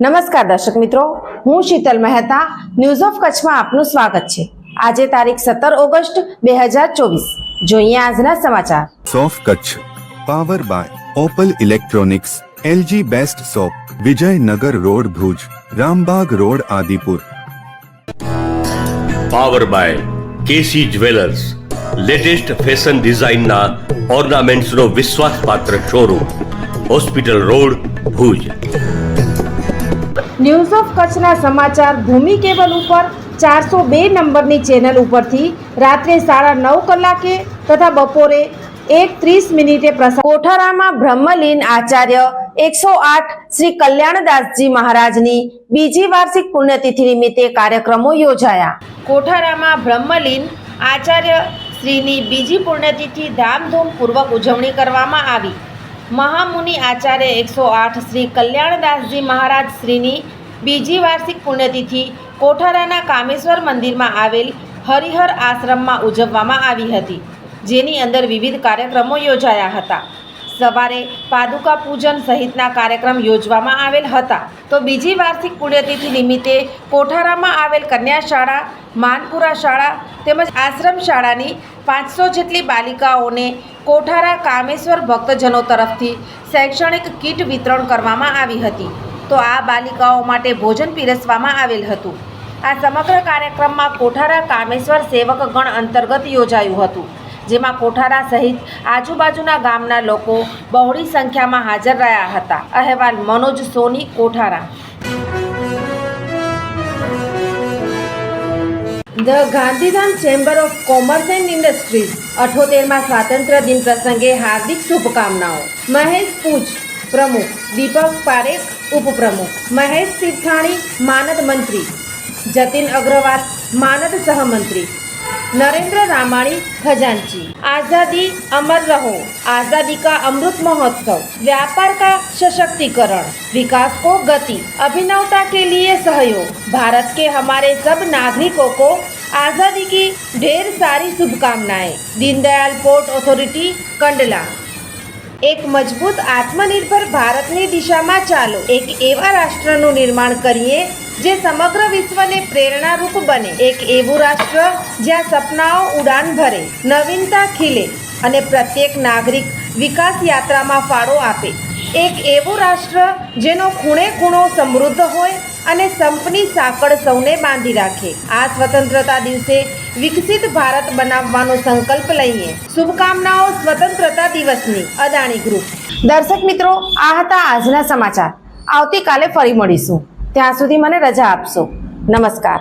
નમસ્કાર દર્શક મિત્રો, હું શીતલ મહેતા ન્યૂઝ ઓફ કચ્છમાં આપનું સ્વાગત છે। આજે તારીખ 17 ઓગસ્ટ 2024। જોઈએ આજના સમાચાર। સોફ Kutch power by Opal electronics, LG best સોપ, Vijaynagar road Bhuj, Rambag road Adipur. Power by KC jewellers, latest fashion ડિઝાઇનના ઓર્નામેન્ટ્સનો વિશ્વાસપાત્ર showroom, hospital road Bhuj. News of કચ્છના સમાચાર ભૂમિ કેબલ ઉપર 402 નંબરની ચેનલ ઉપરથી રાત્રે 9:30 કલાકે તથા બપોરે 1:30 પ્રસાર। કોઠારામાં બ્રહ્મલીન આચાર્ય 108 શ્રી કલ્યાણદાસજી મહારાજની બીજી વાર્ષિક પુણ્યતિથિ નિમિત્તે કાર્યક્રમો યોજાયા। કોઠારામાં બ્રહ્મલીન આચાર્ય શ્રીની બીજી પુણ્યતિથિ ધામધૂમપૂર્વક ઉજવણી કરવામાં આવી। મહામુનિ આચાર્ય 108 શ્રી કલ્યાણદાસજી મહારાજ શ્રીની બીજી વાર્ષિક પુણ્યતિથિ કોઠારાના કામેશ્વર મંદિરમાં આવેલ હરિહર આશ્રમમાં ઉજવવામાં આવી હતી, જેની અંદર વિવિધ કાર્યક્રમો યોજાયા હતા। સવારે પાદુકા પૂજન સહિતના કાર્યક્રમ યોજવામાં આવેલ હતા। તો બીજી વાર્ષિક પુણ્યતિથિ નિમિત્તે કોઠારામાં આવેલ કન્યા શાળા, માનપુરા શાળા તેમજ આશ્રમ શાળાની 500 જેટલી બાલિકાઓને કોઠારા કામેશ્વર ભક્તજનો તરફથી શૈક્ષણિક કીટ વિતરણ કરવામાં આવી હતી। તો આ બાલિકાઓ માટે ભોજન પીરસવામાં આવેલ હતું। આ સમગ્ર કાર્યક્રમમાં કોઠારા કામેશ્વર સેવકગણ અંતર્ગત યોજાયું હતું, જેમાં કોઠારા સહિત આજુબાજુના ગામના લોકો બહોળી સંખ્યામાં હાજર રહ્યા હતા। અહેવાલ Manoj Soni, Kothara. The Gandhidham chamber of commerce and industries 78મા સ્વાતંત્ર્ય દિન પ્રસંગે હાર્દિક શુભકામનાઓ। મહેશ પૂજ પ્રમુખ, દીપક પારેખ ઉપપ્રમુખ, મહેશ તીર્થાણી માનદ મંત્રી, જતીન અગ્રવાલ માનદ સહમંત્રી, नरेंद्र रामाणी खजांची। आज़ादी अमर रहो, आज़ादी का अमृत महोत्सव, व्यापार का सशक्तिकरण, विकास को गति, अभिनवता के लिए सहयोग। भारत के हमारे सब नागरिकों को आज़ादी की ढेर सारी शुभकामनाएं। Deendayal port authority, Kandla. एक मजबूत आत्मनिर्भर भारतनी दिशाમાં ચાલો। એક એવા રાષ્ટ્રનું નિર્માણ કરીએ જે સમગ્ર વિશ્વને પ્રેરણારૂપ બને। એક એવું રાષ્ટ્ર જ્યાં સપનાઓ ઉડાન ભરે, નવીનતા ખીલે અને પ્રત્યેક નાગરિક વિકાસ યાત્રામાં ફાળો આપે। એક એવું રાષ્ટ્ર જેનો ખૂણે ખૂણો સમૃદ્ધ હોય અને સંપની સાંકળ સૌને બાંધી રાખે। આ સ્વતંત્રતા દિવસે વિકસિત ભારત બનાવવાનો સંકલ્પ લઈએ। શુભકામનાઓ સ્વતંત્રતા દિવસની। અદાણી ગ્રુપ। દર્શક મિત્રો, આ હતા આજના સમાચાર। આવતીકાલે ફરી મળીશું, ત્યાં સુધી મને રજા આપશો। નમસ્કાર।